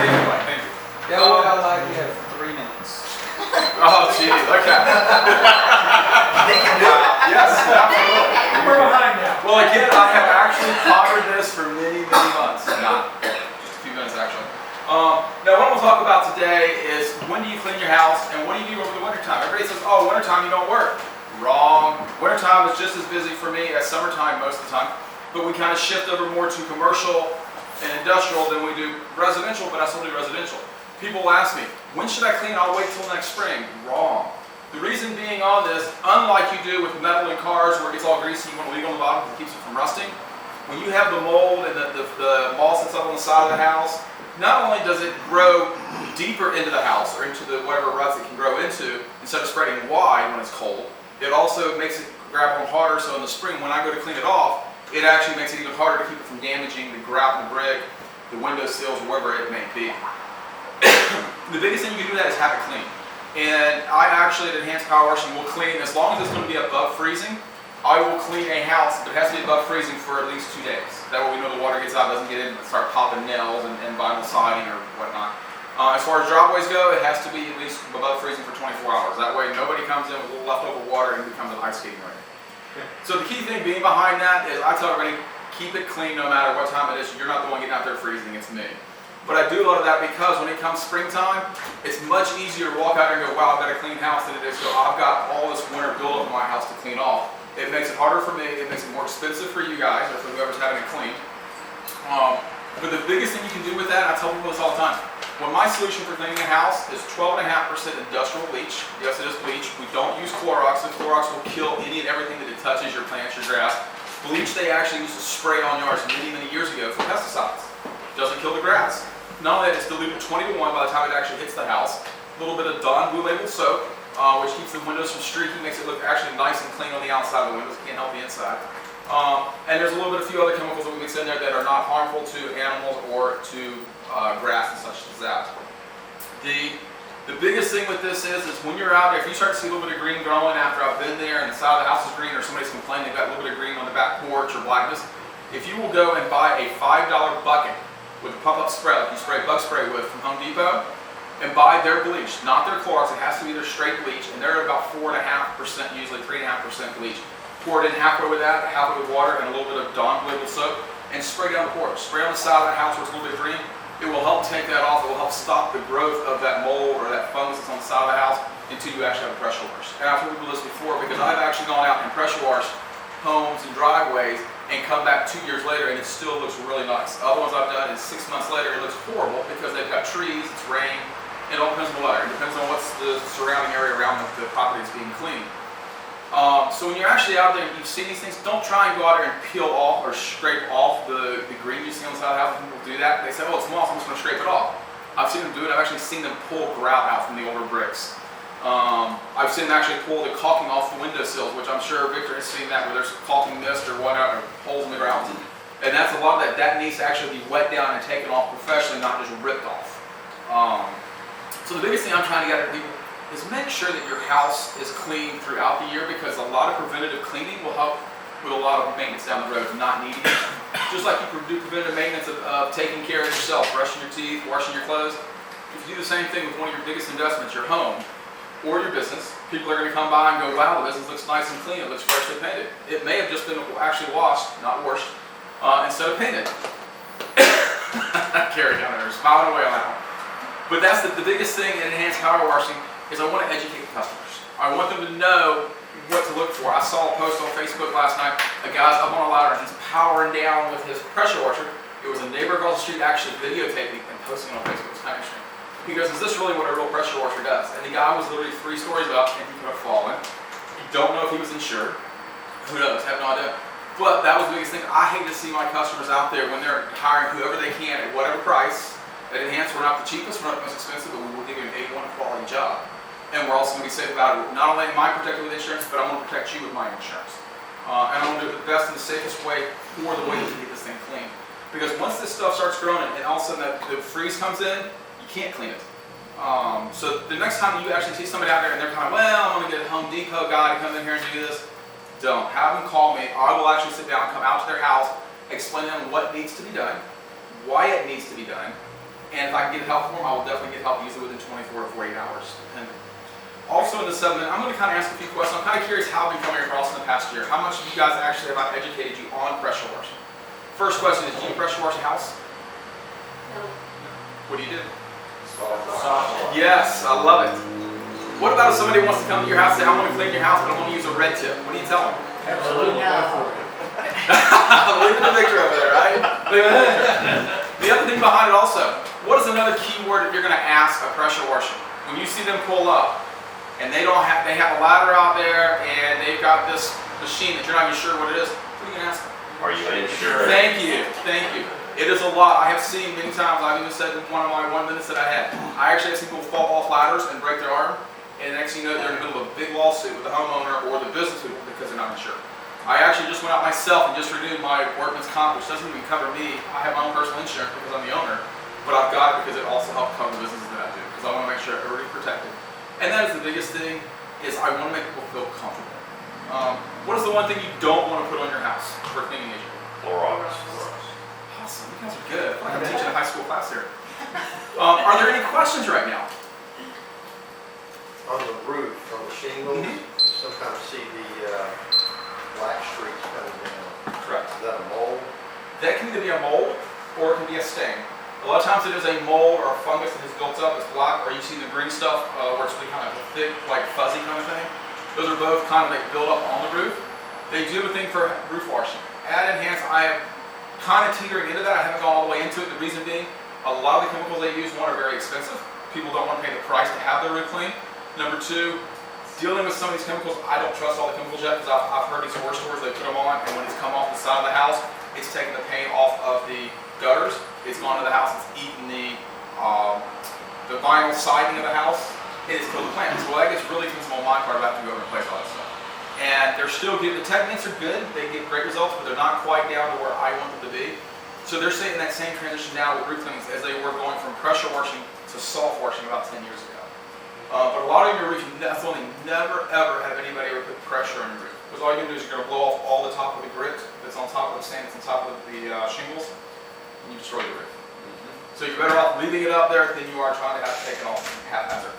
Thank you. Yeah, what I like, you have 3 minutes. Oh, gee, okay. They can do it. Yes, absolutely. We're behind now. Well, again, I have actually pondered this for many, many months. Not just a few minutes, actually. Now, what I'm going to talk about today is when do you clean your house and what do you do over the wintertime? Everybody says, oh, wintertime you don't work. Wrong. Wintertime is just as busy for me as summertime most of the time, but we kind of shift over more to commercial and industrial than we do residential, but I still do residential. People ask me, when should I clean? I'll wait till next spring. Wrong. The reason being on this, unlike you do with metal in cars where it gets all greasy, you want to leave it on the bottom because it keeps it from rusting. When you have the mold and the moss that's up on the side of the house, not only does it grow deeper into the house or into the whatever ruts it can grow into, instead of spreading wide when it's cold, it also makes it grab on harder, so in the spring when I go to clean it off, it actually makes it even harder to keep it from damaging the grout and the brick, the window sills, wherever it may be. The biggest thing you can do that is have it clean. And I actually, at Enhanced Power Washing, will clean, as long as it's going to be above freezing, I will clean a house, but it has to be above freezing for at least 2 days. That way we know the water gets out, doesn't get in and start popping nails and vinyl siding or whatnot. As far as driveways go, it has to be at least above freezing for 24 hours. That way nobody comes in with a little leftover water and becomes an ice skating rink. Okay. So the key thing being behind that is I tell everybody, keep it clean no matter what time it is. You're not the one getting out there freezing, it's me. But I do a lot of that because when it comes springtime, it's much easier to walk out there and go, wow, I've got a clean house than it is. So I've got all this winter buildup in my house to clean off. It makes it harder for me, it makes it more expensive for you guys or for whoever's having it cleaned. But the biggest thing you can do with that, and I tell people this all the time, when my solution for cleaning a house is 12.5% industrial bleach. Yes, it is bleach. We don't use Clorox. The Clorox will kill any and everything that it touches, your plants, your grass. Bleach they actually used to spray on yards many, many years ago for pesticides. Doesn't kill the grass. Not only that, it's diluted 20 to 1 by the time it actually hits the house. A little bit of Dawn Blue Label soap, which keeps the windows from streaking, makes it look actually nice and clean on the outside of the windows. Can't help the inside. And there's a little bit of a few other chemicals that we mix in there that are not harmful to animals or to grass and such as that. The biggest thing with this is when you're out there, if you start to see a little bit of green growing after I've been there and the side of the house is green or somebody's complaining they've got a little bit of green on the back porch or blackness, if you will go and buy a $5 bucket with a pump-up spray, like you spray bug spray with from Home Depot, and buy their bleach, not their Clorox. It has to be their straight bleach, and they're about 4.5%, usually 3.5% bleach. Pour it in halfway with that, halfway with water, and a little bit of Dawn Blue Label soap, and spray down the porch. Spray on the side of the house where it's a little bit green. It will help take that off. It will help stop the growth of that mold or that fungus that's on the side of the house until you actually have a pressure wash. And I've told people this before because I've actually gone out and pressure washed homes and driveways and come back 2 years later and it still looks really nice. Other ones I've done is 6 months later it looks horrible because they've got trees, it's rain. It all depends on the weather. It depends on what's the surrounding area around the property that's being cleaned. So when you're actually out there and you see these things, don't try and go out there and peel off or scrape off the green you see on the side of the house. People do that. They say, oh, it's moss, I'm just going to scrape it off. I've seen them do it. I've actually seen them pull grout out from the older bricks. I've seen them actually pull the caulking off the windowsills, which I'm sure Victor has seen that where there's caulking mist or whatever, holes in the ground. And that's a lot of that needs to actually be wet down and taken off professionally, not just ripped off. So the biggest thing I'm trying to get at people is make sure that your house is clean throughout the year because a lot of preventative cleaning will help with a lot of maintenance down the road of not needing it. Just like you do preventative maintenance of taking care of yourself, brushing your teeth, washing your clothes. If you do the same thing with one of your biggest investments, your home or your business, people are going to come by and go, wow, the business looks nice and clean, it looks freshly painted. It may have just been actually washed, not washed, instead of painted. Carrie down there, smiling away on that one. But that's the biggest thing in Enhanced Power Washing is I want to educate the customers. I want them to know what to look for. I saw a post on Facebook last night. A guy's up on a ladder and he's powering down with his pressure washer. It was a neighbor across the street actually videotaping and posting it on Facebook. It's kind of interesting. He goes, is this really what a real pressure washer does? And the guy was literally 3 stories up and he could have fallen. Don't know if he was insured. Who knows? Have no idea. But that was the biggest thing. I hate to see my customers out there when they're hiring whoever they can at whatever price. At Enhance, we're not the cheapest, we're not the most expensive, but we will give you an A1 quality job. And we're also going to be safe about it. Not only am I protected with insurance, but I'm going to protect you with my insurance. And I'm going to do it the best and the safest way for the way to get this thing clean. Because once this stuff starts growing and all of a sudden the freeze comes in, you can't clean it. So the next time you actually see somebody out there and they're kind of, well, I'm going to get a Home Depot guy to come in here and do this, don't. Have them call me. I will actually sit down, come out to their house, explain to them what needs to be done, why it needs to be done, And if I can get help for them, I will definitely get help usually within 24 to 48 hours, depending. Also in the 7 minute, I'm going to kind of ask a few questions. I'm kind of curious how I've been coming across in the past year. How much of you guys actually have I educated you on pressure washing? First question is, do you pressure wash a house? No. What do you do? Yes, I love it. What about if somebody wants to come to your house and say, I want to clean your house, but I want to use a red tip? What do you tell them? Absolutely. Leave the picture over there, right? The other thing behind it also, what is another key word that you're going to ask a pressure washer? When you see them pull up, and they have a ladder out there, and they've got this machine that you're not even sure what it is, what are you going to ask them? Are you insured? Thank you, thank you. It is a lot. I have seen many times, I've even said in one of my 1 minutes that I had, I actually have seen people fall off ladders and break their arm, and the next thing you know, they're in the middle of a big lawsuit with the homeowner or the business people because they're not insured. I actually just went out myself and just renewed my workman's comp, which doesn't even cover me. I have my own personal insurance because I'm the owner, but I've got it because it also helps cover the businesses that I do, because I want to make sure everybody's protected. And that is the biggest thing, is I want to make people feel comfortable. What is the one thing you don't want to put on your house for a cleaning agent? Clorox. Awesome, you guys are good. I feel like I'm teaching a high school class here. Are there any questions right now? On the roof, on the shingles, you sometimes see the black streaks coming down. Correct. Is that a mold? That can either be a mold or it can be a stain. A lot of times it is a mold or a fungus that has built up, it's black, or you see the green stuff where it's really kind of thick, like fuzzy kind of thing. Those are both kind of like build up on the roof. They do have a thing for roof washing. At Enhance, I am kind of teetering into that. I haven't gone all the way into it. The reason being, a lot of the chemicals they use, one, are very expensive. People don't want to pay the price to have their roof clean. Number two, dealing with some of these chemicals, I don't trust all the chemicals yet, because I've heard these horror stories, they put them on, and when it's come off the side of the house, it's taken the paint off of the gutters, it's gone to the house, it's eaten the vinyl siding of the house, and it's killed the plants. Well, that gets really expensive on my part, I have to go over and replace all that stuff. And they're still getting, the techniques are good, they get great results, but they're not quite down to where I want them to be. So they're saying that same transition now with roof cleanings as they were going from pressure washing to soft washing about 10 years ago. But a lot of your roofs, you definitely never ever have anybody ever put pressure on your roof. Because all you're going to do is you're going to blow off all the top of the grit that's on top of the sand that's on top of the shingles, and you destroy the roof. So you're better off leaving it up there than you are trying to have it taken off haphazard.